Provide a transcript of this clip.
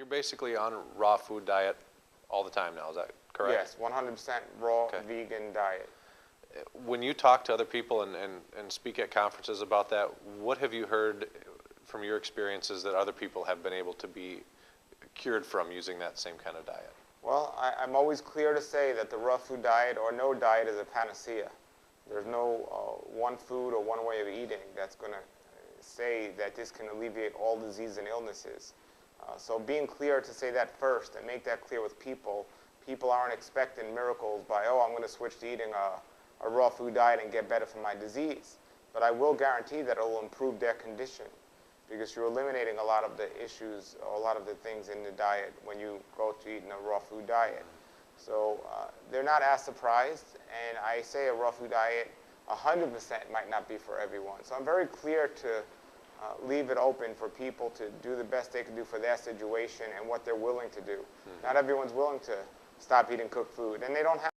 you're basically on a raw food diet all the time now, is that correct? Yes, 100% raw Okay. vegan diet. When you talk to other people and speak at conferences about that, what have you heard from your experiences that other people have been able to be cured from using that same kind of diet? Well, I'm always clear to say that the raw food diet or no diet is a panacea. There's no one food or one way of eating that's going to say that this can alleviate all disease and illnesses. So being clear to say that first and make that clear with people. People aren't expecting miracles by, oh, I'm going to switch to eating a raw food diet and get better from my disease. But I will guarantee that it will improve their condition because you're eliminating a lot of the issues or a lot of the things in the diet when you go to eating a raw food diet. So they're not as surprised, and I say a raw food diet 100% might not be for everyone. So I'm very clear to leave it open for people to do the best they can do for their situation and what they're willing to do. Not everyone's willing to stop eating cooked food, and they don't have